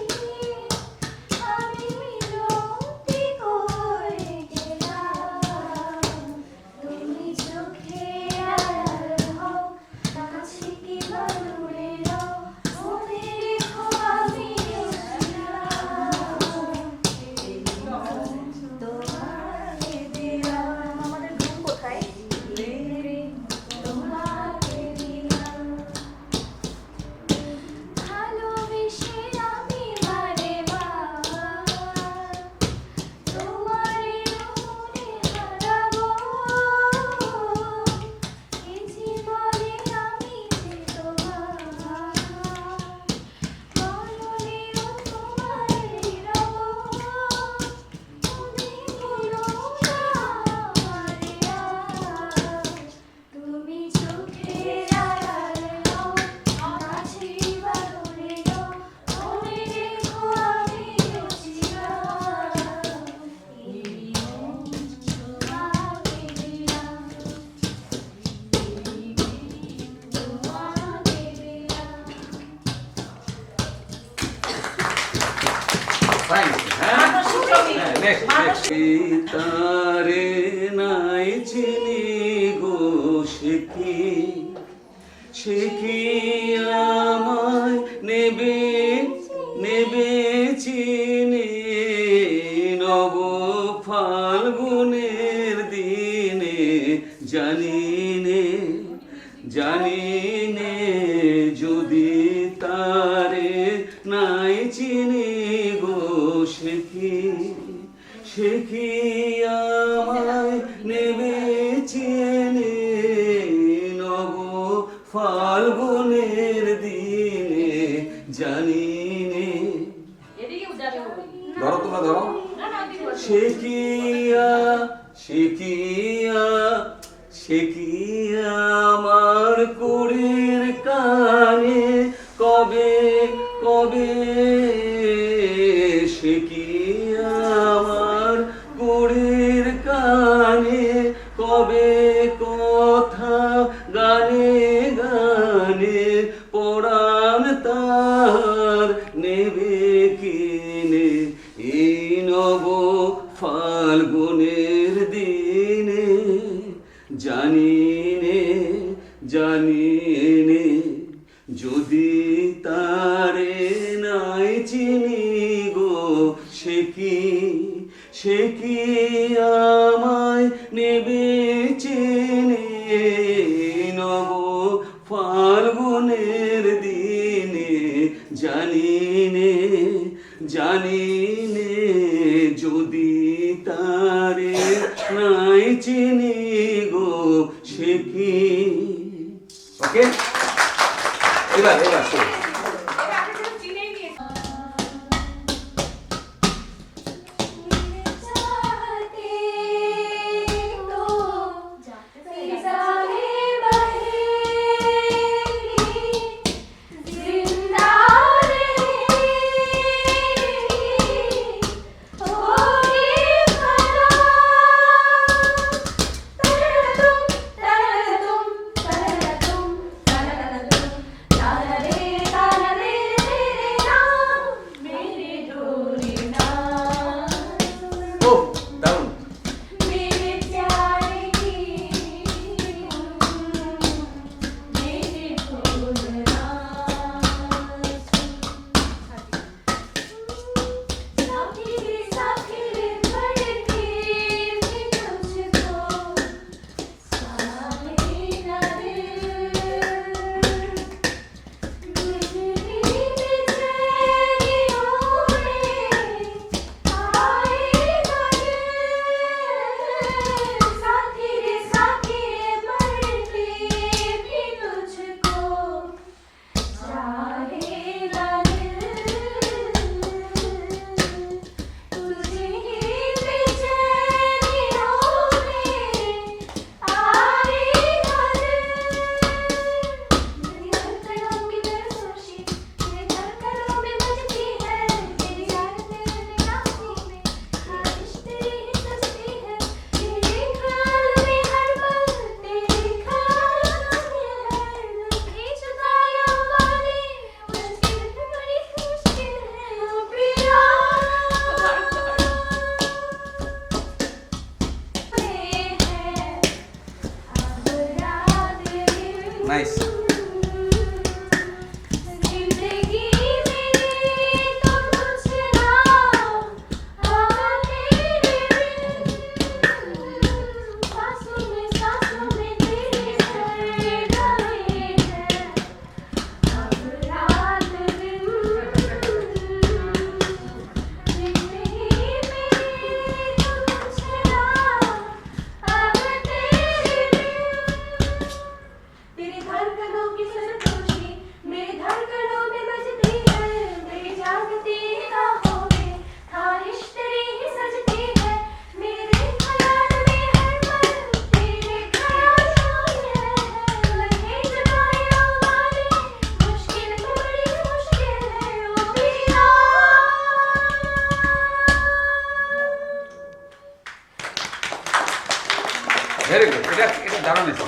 আমি মিনতি করে গেলাম তুমি চোখে আড়াল হও কাছে কি দূরে রও মনে রেখো আমি তোমাকে দিলাম আমাদের ঘুম কোথায় তোমাকে দিলাম ভালোবেসে আমি বারে বার তোমারে মনে হারাবো এই জীবনে আমি যে তোমার মরণেও তোমারে রব তুমি ভুলো না আমারে আর তুমি চোখের আড়াল হও কাছে বা দূরে রও মনে রেখো আমি চিরকাল এই মন তোমাকে দিলাম তোমাকে দিলাম তারে নাই চিনি গো সে কি আমায় নেবে নেবে চিনি নব ফাল্গুনের দিনে জানি নে যদি তারে নাই চিনি গো সে কি আমায় নেবে চিনি নব ফাল্গুনের দিনে জানি নে ধরো তোমরা ধরো সে কি আমার কুড়ির কানে কবে সে কি আমার কুড়ির কানে কবে কথা গানে গানে পরাণ তার নেবে কিনে এই নব ফাল্গুনের দিনে জানি নে যদি তারে নাই চিনি গো সে কি আমায় নেবে চিনি নব ফাল্গুনের দিনে জানি নে যদি তারে নাই চিনি গো সে কি ওকে এবার নাইস। जिंदगी मेरी तो कुछ ना तेरे सांसों में तेरे सर गए हैं अब रात दिन। जिंदगी मेरी तो कुछ ना तेरे धड़कनों की सरगोशी मेरे धड़कनों में बजती है। मेरी जागती निगाहों में ख्वाहिश तेरी ही सजती है। मेरे ख्याल में हर पल तेरे ख्यालों में है। लगे जुदाइयों वाली मुश्किल तो बड़ी मुश्किल है ओ पिया। ভেরি গুড, এটা দারুণ হয়েছে।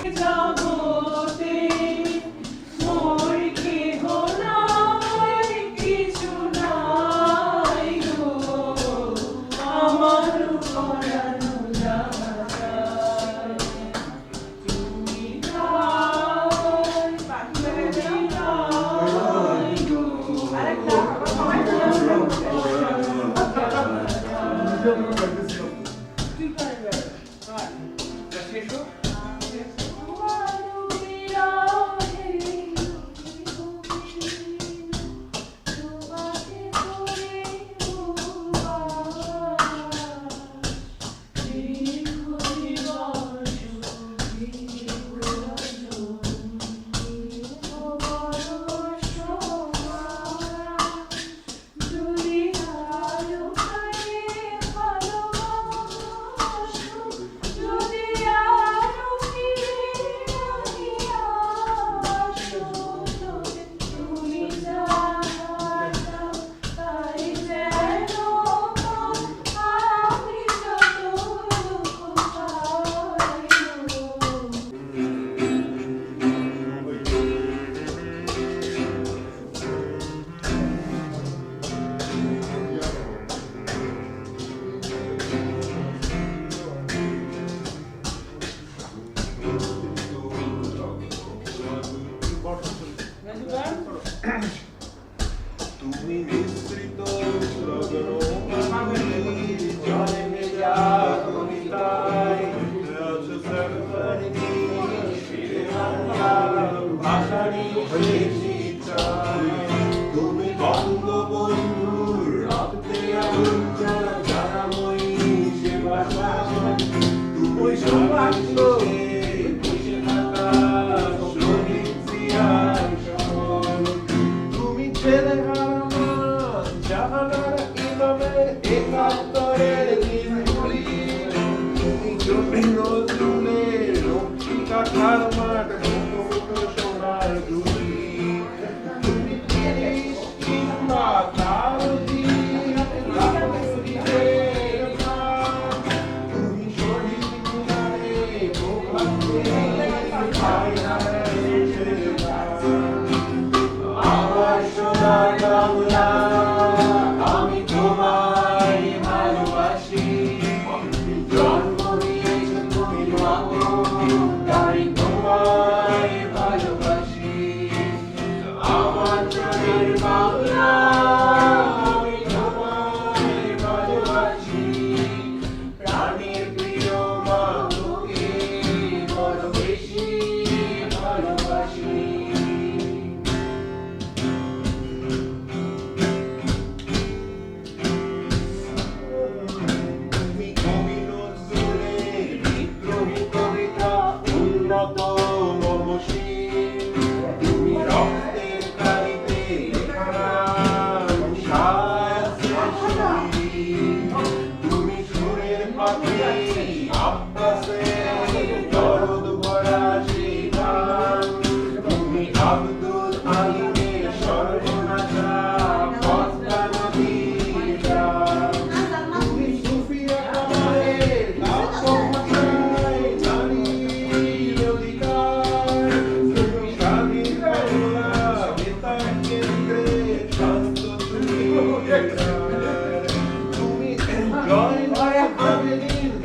জয় ভাই আমিন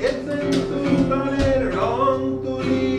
এসেন সুলতানের রং তুলি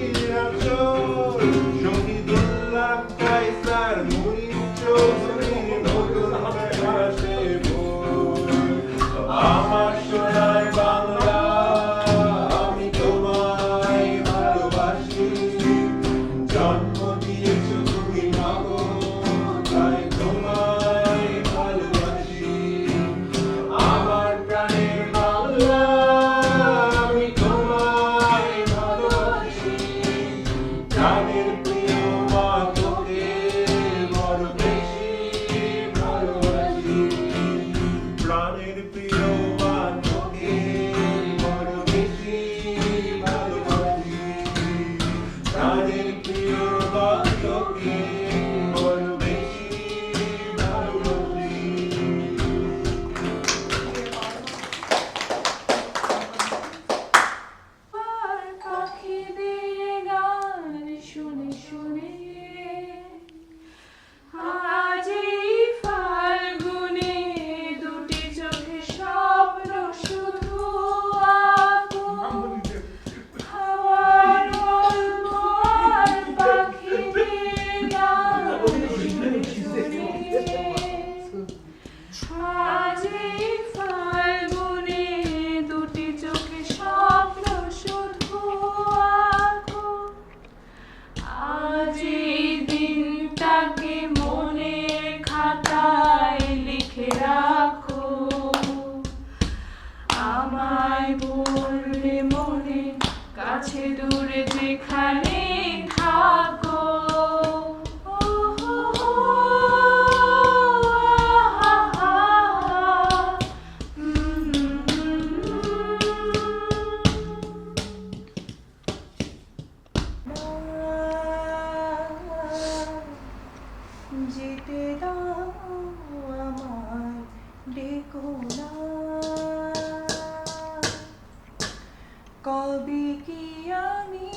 কবে কি আমি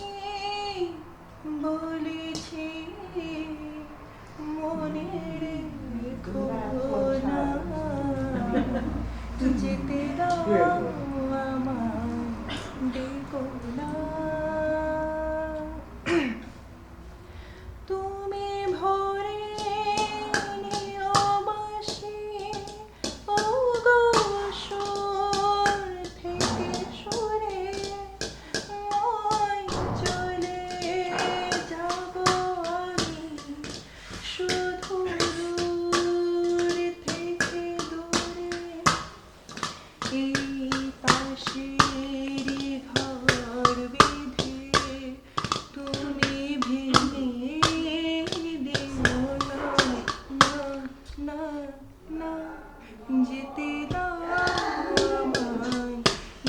বলেছি মনে রেখো না, যেতে দাও আমায় ডেকো না। তুমি ভরে নিও বাঁশি, ওগো সুর থেকে সুরে মই চলে যাব আমি, শুধু দূর থেকে দূরে। এই পাশেরই ঘর বেঁধে তুমি ভেঙে দিও না, না, না, না, যেতে দাও আমায়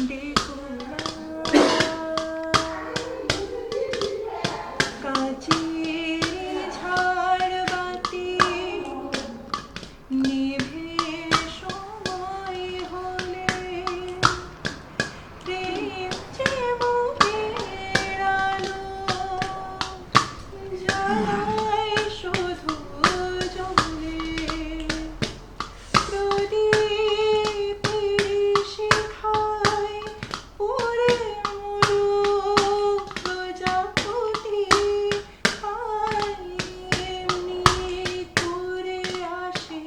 ডেকো না। কাচের ঝাড়বাতি নিভে সময় হলে প্রেম যে মুখের আলো জ্বালায় শুধু জ্বলে। প্রদীপের শিখায় পুড়ে মরুক প্রজাপতি, খায় এমনি করে আসে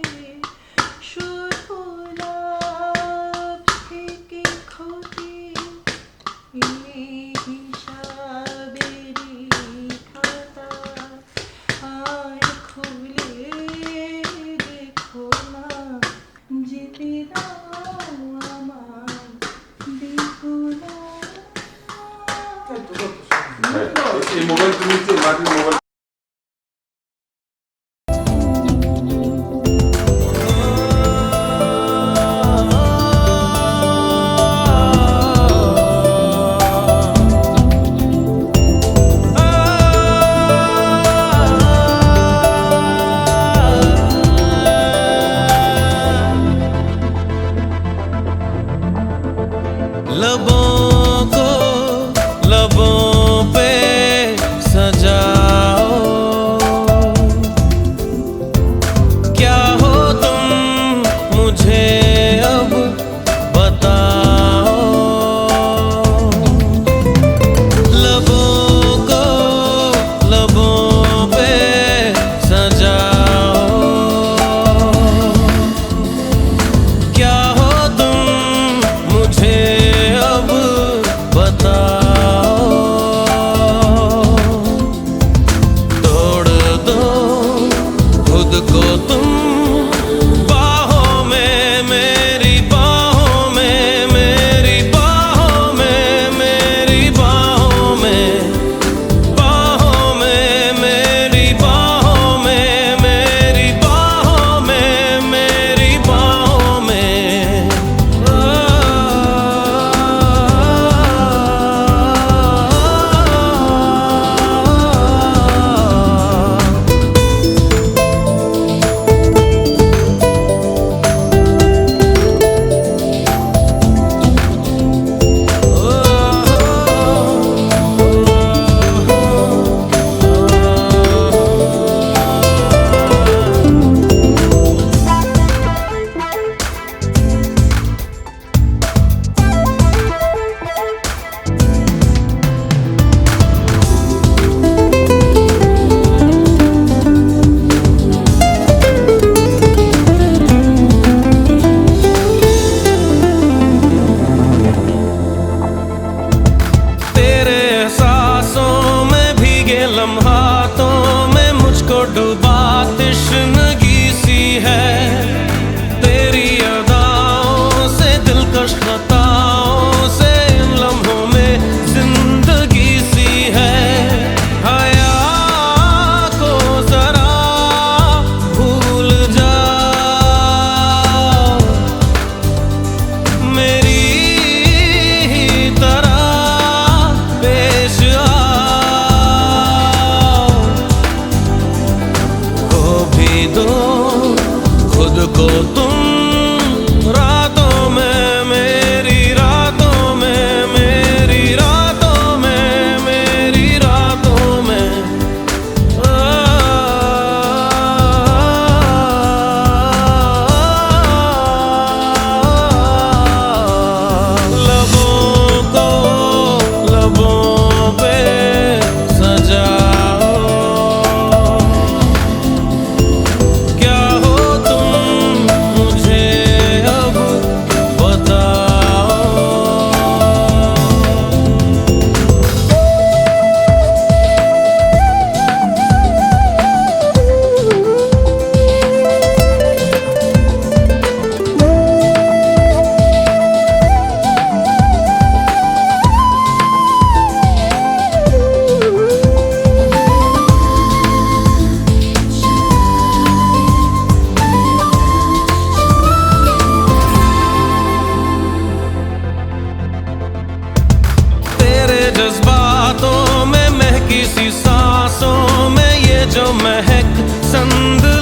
শুধু লাভ থেকে ক্ষতি। এই হিসাবেরই খাতা আর খুলে দেখো না, যেতে দাও আমায় দেখো না। এই মোবাইল তুমি মাটির মোবাইল लबों को लबों पे सजाओ सी सांसों में ये जो महक संद